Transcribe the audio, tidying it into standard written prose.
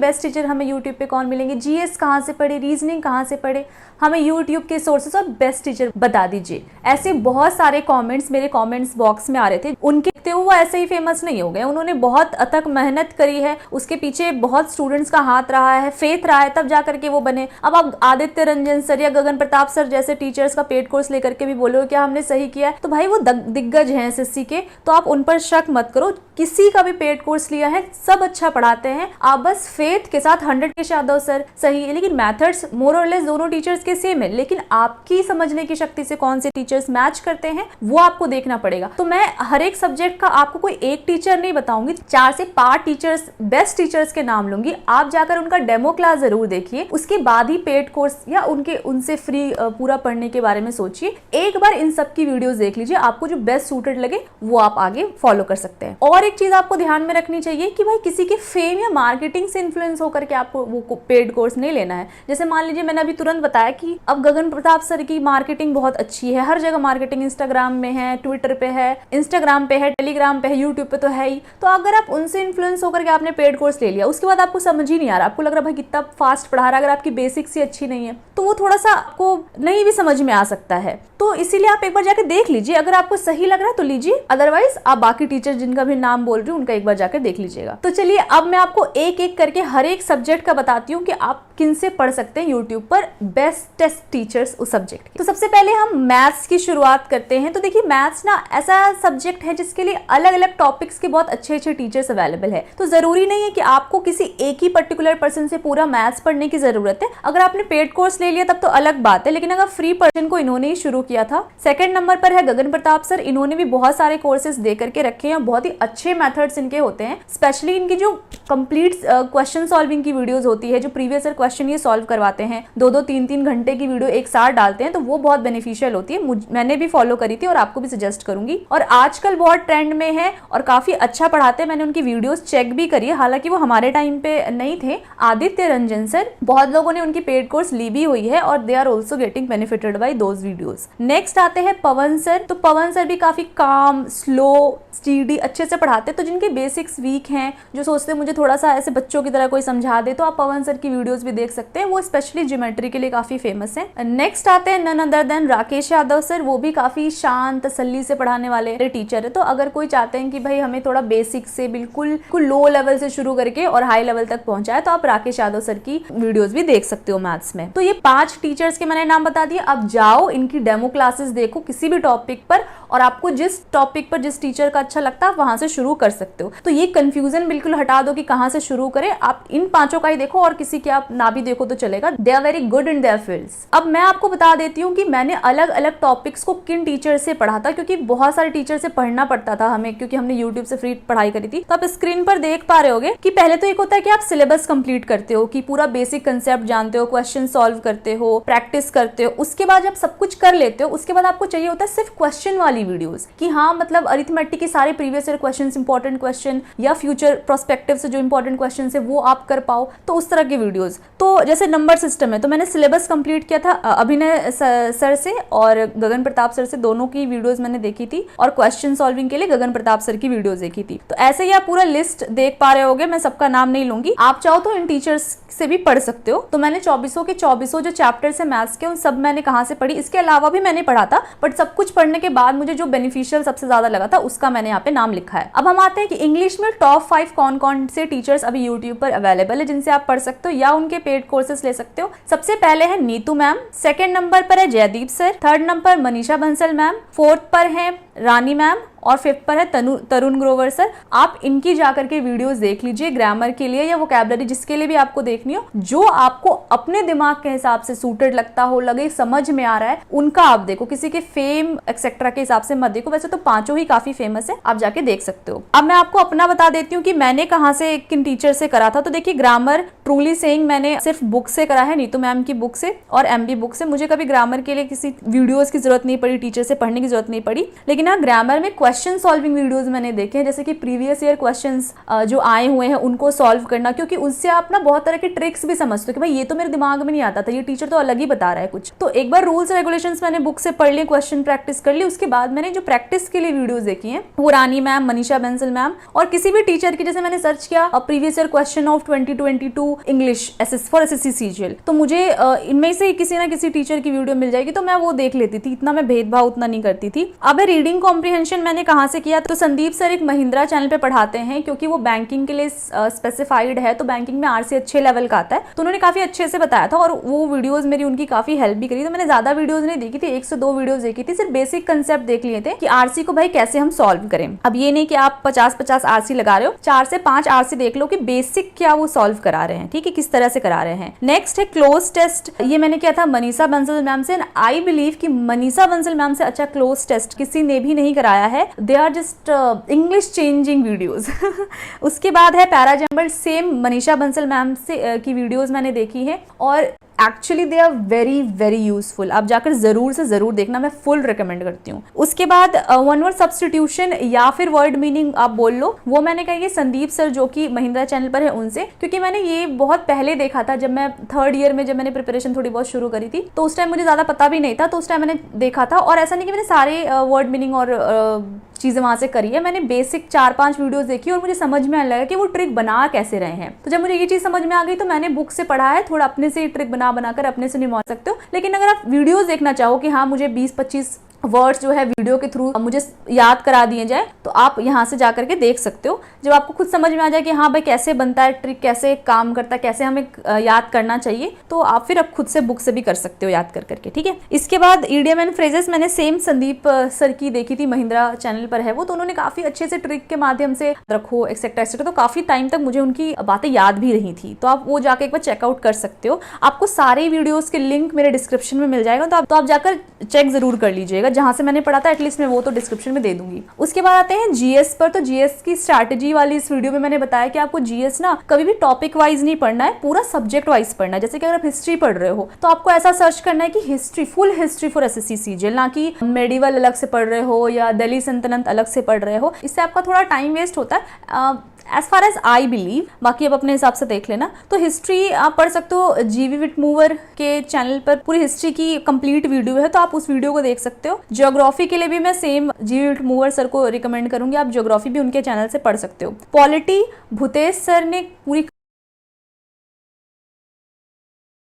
Best teacher हमें YouTube पे कौन मिलेंगे, जीएस कहाँ से पढ़े, रीजनिंग कहाँ से पढ़े, हमें यूट्यूब के सोर्सेस और बेस्ट टीचर बता दीजिए। ऐसे बहुत सारे कमेंट्स मेरे कमेंट्स बॉक्स में आ रहे थे। उनके वो ऐसे ही फेमस नहीं हो गए, उन्होंने बहुत अथक मेहनत करी है, उसके पीछे बहुत स्टूडेंट्स का हाथ रहा है, फेथ रहा है, तब जा करके वो बने। अब आप आदित्य रंजन सर या गगन प्रताप सर जैसे टीचर्स का पेड कोर्स लेकर के भी बोलो क्या हमने सही किया है, तो भाई वो दिग्गज हैं एसएससी के, तो आप उन पर शक मत करो। किसी का भी पेड कोर्स लिया है, सब अच्छा पढ़ाते हैं, आप बस फेथ के साथ 100 के यादव सर सही है, लेकिन मेथड्स मोर और लेस दोनों टीचर्स के सेम है, लेकिन आपकी समझने की शक्ति से कौन से टीचर्स मैच करते हैं वो आपको देखना पड़ेगा। तो मैं हर एक सब्जेक्ट का आपको कोई एक टीचर नहीं बताऊंगी, 4 से 5 टीचर्स बेस्ट टीचर्स के नाम लूंगी, आप जाकर उनका डेमो क्लास जरूर देखिए, उसके बाद ही पेड कोर्स या उनसे फ्री पूरा पढ़ने के बारे में सोचिए। एक बार इन सब की वीडियोस देख लीजिए, आपको जो बेस्ट सूटेड लगे वो आप आगे फॉलो कर सकते हैं। और एक चीज आपको ध्यान में रखनी चाहिए कि भाई किसी के फेम या मार्केटिंग से इन्फ्लुएंस होकर के आपको वो पेड कोर्स नहीं लेना है। जैसे मान लीजिए मैंने अभी तुरंत बताया कि अब गगन प्रताप सर की मार्केटिंग बहुत अच्छी है, हर जगह मार्केटिंग, इंस्टाग्राम में है, ट्विटर पे है, इंस्टाग्राम पे है, टेलीग्राम पे है, यूट्यूब पे तो है ही। तो अगर आप उनसे इन्फ्लुएंस होकर के आपने पेड कोर्स ले लिया, उसके बाद आपको समझ ही नहीं आ रहा, आपको लग रहा भाई कितना फास्ट पढ़ा रहा है, अगर आपकी बेसिक्स ही अच्छी नहीं है तो वो थोड़ा सा आपको नहीं भी समझ में आ सकता है। तो इसीलिए आप एक बार जाकर देख लीजिए, अगर आपको सही लग रहा है तो लीजिए, अदरवाइज आप बाकी टीचर जिनका भी नाम बोल रही हूँ उनका एक बार जाकर देख लीजिएगा। तो चलिए अब मैं आपको एक एक करके हर एक सब्जेक्ट का बताती हूँ कि आप किन से पढ़ सकते हैं यूट्यूब पर बेस्ट टीचर्स उस सब्जेक्ट के। तो सबसे पहले हम मैथ्स की शुरुआत करते हैं। तो देखिए मैथ्स ना ऐसा सब्जेक्ट है जिसके लिए अलग अलग टॉपिक्स के बहुत अच्छे अच्छे टीचर्स अवेलेबल है, तो जरूरी नहीं है कि आपको किसी एक ही पर्टिकुलर पर्सन से पूरा मैथ्स पढ़ने की जरूरत है। अगर आपने पेड कोर्स ले लिया तब तो अलग बात है, लेकिन अगर फ्री पर्सन को इन्होंने ही शुरू किया था। सेकंड नंबर पर है गगन प्रताप सर, इन्होंने भी बहुत सारे कोर्सेज दे करके रखे हैं, बहुत ही अच्छे मेथड्स इनके होते हैं। स्पेशली इनकी जो कंप्लीट क्वेश्चन सॉल्विंग की वीडियोस होती है, जो प्रीवियस ईयर क्वेश्चन ये सॉल्व करवाते हैं, 2-2, 3-3 घंटे की वीडियो एक साथ डालते हैं, तो वो बहुत बेनिफिशियल होती है। मैंने भी फॉलो करी थी और आपको भी सजेस्ट करूंगी। और आजकल बहुत ट्रेंड में है और काफी अच्छा पढ़ाते हैं, मैंने उनकी वीडियोस चेक भी करी है, हालांकि वो हमारे टाइम पे नहीं थे। आदित्य रंजन सर, बहुत लोगों ने उनकी पेड कोर्स ली भी हुई है और they are also getting benefited by those videos. Next आते हैं पवन सर। तो पवन सर भी काफी काम, स्लो, स्टीडी अच्छे से पढ़ाते हैं। तो जिनके बेसिक्स वीक हैं, जो सोचते हैं मुझे थोड़ा सा ऐसे बच्चों की तरह कोई समझा दे, तो आप पवन सर की वीडियोस भी देख सकते हैं, वो स्पेशली ज्योमेट्री के लिए काफी फेमस है। नेक्स्ट आते हैं none other than Rakesh Yadav sir, वो भी काफी शांत तसल्ली से पढ़ाने वाले टीचर है। तो अगर कोई चाहते हैं कि भाई हमें थोड़ा बेसिक से बिल्कुल लो लेवल से शुरू करके और हाई लेवल तक पहुंचाए, तो आप राकेश यादव सर की वीडियोस भी देख सकते हो मैथ्स में। तो ये 5 टीचर्स के मैंने नाम बता दिए। अब जाओ इनकी डेमो क्लासेस देखो किसी भी टॉपिक पर, और आपको जिस टॉपिक पर जिस टीचर का अच्छा लगता है आप वहां से शुरू कर सकते हो। तो ये कंफ्यूजन बिल्कुल हटा दो कि कहां से शुरू करें, आप इन 5 का ही देखो और किसी के आप ना भी देखो तो चलेगा। They are very good in their fields. अब मैं आपको बता देती हूँ कि मैंने अलग अलग टॉपिक्स को किन टीचर से पढ़ा था, क्योंकि बहुत सारे टीचर से पढ़ना पड़ता था हमें, क्योंकि हमने यूट्यूब से फ्री पढ़ाई करी थी। तो आप स्क्रीन पर देख पा रहे होगे कि पहले तो एक होता है कि आप सिलेबस कंप्लीट करते हो, कि पूरा बेसिक कंसेप्ट जानते हो, क्वेश्चन सॉल्व करते हो, प्रैक्टिस करते हो। उसके बाद जब सब कुछ कर लेते हो, उसके बाद आपको चाहिए होता है सिर्फ क्वेश्चन वाली वीडियोस, कि हाँ मतलब अरिथमेटिक के सारे previous year questions, important question या फ्यूचर प्रोस्पेक्टिव से जो इंपॉर्टेंट क्वेश्चन है वो आप कर पाओ, तो उस तरह के वीडियोस। तो जैसे नंबर सिस्टम है, तो मैंने सिलेबस कंप्लीट किया था अभिनय सर से और गगन प्रताप सर से, दोनों की वीडियोस मैंने देखी थी, और क्वेश्चन सॉल्विंग के लिए गगन प्रताप सर की वीडियोस देखी थी। तो ऐसे ही आप पूरा लिस्ट देख पा रहे होगे, मैं सबका नाम नहीं लूंगी, आप चाहो तो इन टीचर्स से भी पढ़ सकते हो। तो मैंने 24 के 24 जो चैप्टर्स है मैथ्स के, उन सब मैंने कहाँ से पढ़ी, इसके अलावा भी मैंने पढ़ा था, बट सब कुछ पढ़ने के बाद मुझे जो बेनिफिशियल सबसे ज्यादा लगा था उसका मैंने यहाँ पे नाम लिखा है। अब हम आते हैं कि इंग्लिश में टॉप 5 कौन कौन से टीचर्स अभी यूट्यूब पर अवेलेबल है जिनसे आप पढ़ सकते हो या उनके पेड कोर्सेस ले सकते हो। सबसे पहले है नीतू मैम, सेकंड नंबर पर है जयदीप सर, थर्ड नंबर पर मनीषा बंसल मैम, फोर्थ पर है रानी मैम, और फिफ्थ पर है तरुण ग्रोवर सर। आप इनकी जाकर के वीडियोस देख लीजिए, ग्रामर के लिए या वोकैबुलरी जिसके लिए भी आपको देखनी हो, जो आपको अपने दिमाग के हिसाब से सूटेड लगता हो, लगे समझ में आ रहा है, उनका आप देखो, किसी के फेम एक्सेट्रा के हिसाब से मत देखो। वैसे तो 5 ही काफी फेमस है, आप जाके देख सकते हो। अब मैं आपको अपना बता देती हूँ कि मैंने कहाँ से किन टीचर से करा था। तो देखिए ग्रामर ट्रूली सेइंग मैंने सिर्फ बुक से करा है, नीतू मैम की बुक से और एमबी बुक से। मुझे कभी ग्रामर के लिए किसी वीडियोस की जरूरत नहीं पड़ी, टीचर से पढ़ने की जरूरत नहीं पड़ी, लेकिन हाँ ग्रामर में क्वेश्चन सॉल्विंग वीडियोस मैंने देखे हैं, जैसे कि प्रीवियस ईयर क्वेश्चंस जो आए हुए हैं उनको सॉल्व करना, क्योंकि उससे आप ना बहुत तरह के ट्रिक्स भी समझते हो कि भाई ये तो मेरे दिमाग में नहीं आता था, ये टीचर तो अलग ही बता रहा है कुछ। तो एक बार रूल्स रेगुलेशंस मैंने बुक से पढ़ लिए, क्वेश्चन प्रैक्टिस कर ली, उसके बाद मैंने जो प्रैक्टिस के लिए वीडियोस देखी हैं वो रानी मैम, मनीषा बंसल मैम और किसी भी टीचर की, जैसे मैंने सर्च किया previous year question of 2022 English for SSC CGL, तो मुझे इनमें से किसी ना किसी टीचर की वीडियो मिल जाएगी, तो मैं वो देख लेती थी। इतना मैं भेदभाव उतना नहीं करती थी। अब रीडिंग कॉम्प्रिहेंशन मैंने कहाँ से किया, तो संदीप सर एक महिंद्रा चैनल पे पढ़ाते हैं, क्योंकि वो बैंकिंग के लिए स्पेसिफाइड है, तो बैंकिंग में आरसी अच्छे लेवल का आता है, तो उन्होंने काफी अच्छे से बताया था और वो वीडियोस मेरी उनकी काफी हेल्प भी करी। तो मैंने ज्यादा वीडियोस नहीं देखी थी, 1 से 2 वीडियोस देखी थी, सिर्फ बेसिक कंसेप्ट देख लिए थे कि आरसी को भाई कैसे हम सॉल्व करें। अब ये नहीं कि आप 50-50 आरसी लगा रहे हो, 4 से 5 आरसी देख लो कि बेसिक क्या वो सॉल्व करा रहे हैं, ठीक है, किस तरह से करा रहे हैं। नेक्स्ट है क्लोज टेस्ट, ये मैंने किया था मनीषा बंसल मैम से। आई बिलीव कि मनीषा बंसल मैम से अच्छा क्लोज टेस्ट किसी ने भी नहीं कराया है। They are just English changing videos. उसके बाद है parajumble, same Manisha Bansal ma'am से की वीडियोस मैंने देखी है और actually they are very very useful. आप जाकर जरूर से जरूर देखना, मैं फुल रिकमेंड करती हूँ। उसके बाद वन वर्ड सब्सटीट्यूशन या फिर वर्ड मीनिंग आप बोल लो, वो मैंने कहा ये संदीप सर जो कि महिंद्रा चैनल पर है उनसे, क्योंकि मैंने ये बहुत पहले देखा था, जब मैं 3rd ईयर में जब मैंने प्रिपरेशन थोड़ी बहुत शुरू करी थी, तो उस टाइम मुझे ज्यादा पता भी नहीं था, तो उस टाइम मैंने देखा था। और ऐसा नहीं कि मैंने सारे वर्ड मीनिंग और चीजें वहां से करी है, मैंने बेसिक 4-5 वीडियोस देखी और मुझे समझ में आने लगा कि वो ट्रिक बना कैसे रहे हैं। तो जब मुझे ये चीज समझ में आ गई तो मैंने बुक से पढ़ा है, थोड़ा अपने से ट्रिक बनाकर अपने से निभा सकते हो। लेकिन अगर आप वीडियोस देखना चाहो कि हाँ मुझे 20-25 वर्ड्स जो है वीडियो के थ्रू मुझे याद करा दिए जाए, तो आप यहाँ से जाकर के देख सकते हो। जब आपको खुद समझ में आ जाए कि हाँ भाई कैसे बनता है ट्रिक, कैसे काम करता है, कैसे हमें याद करना चाहिए, तो आप फिर अब खुद से बुक से भी कर सकते हो याद कर करके, ठीक है। इसके बाद ईडियम एंड फ्रेजेस मैंने सेम संदीप सर की देखी थी, महिंद्रा चैनल पर है वो, तो उन्होंने काफी अच्छे से ट्रिक के माध्यम से रखो एक्सेट्रा एक्सेट्रा, तो काफी टाइम तक मुझे उनकी बातें याद भी रही थी। तो आप वो जाके एक बार चेकआउट कर सकते हो। आपको सारे वीडियोस के लिंक मेरे डिस्क्रिप्शन में मिल जाएगा, तो आप जाकर चेक जरूर कर लीजिएगा। जहां से मैंने पढ़ा था एटलीस्ट मैं वो तो डिस्क्रिप्शन में दे दूंगी। उसके बाद आते हैं जीएस पर। तो जीएस की स्ट्रैटेजी वाली इस वीडियो में मैंने बताया कि आपको जीएस ना कभी भी टॉपिक वाइज नहीं पढ़ना है, पूरा सब्जेक्ट वाइज पढ़ना है। जैसे कि अगर आप हिस्ट्री पढ़ रहे हो तो आपको ऐसा सर्च करना है कि history, full history for SSC CGL, ना कि मेडिवल अलग से पढ़ रहे हो या दिल्ली सल्तनत अलग से पढ़ रहे हो। इससे आपका थोड़ा टाइम वेस्ट होता है as far as I believe, बाकी अब अपने हिसाब से देख लेना। तो हिस्ट्री आप पढ़ सकते हो, जीवी विटमूवर के चैनल पर पूरी हिस्ट्री की कंप्लीट वीडियो है, तो आप उस वीडियो को देख सकते हो। ज्योग्राफी के लिए भी मैं सेम जीवी विटमूवर सर को रिकमेंड करूंगी, आप ज्योग्राफी भी उनके चैनल से पढ़ सकते हो। पॉलिटी भूतेश सर ने पूरी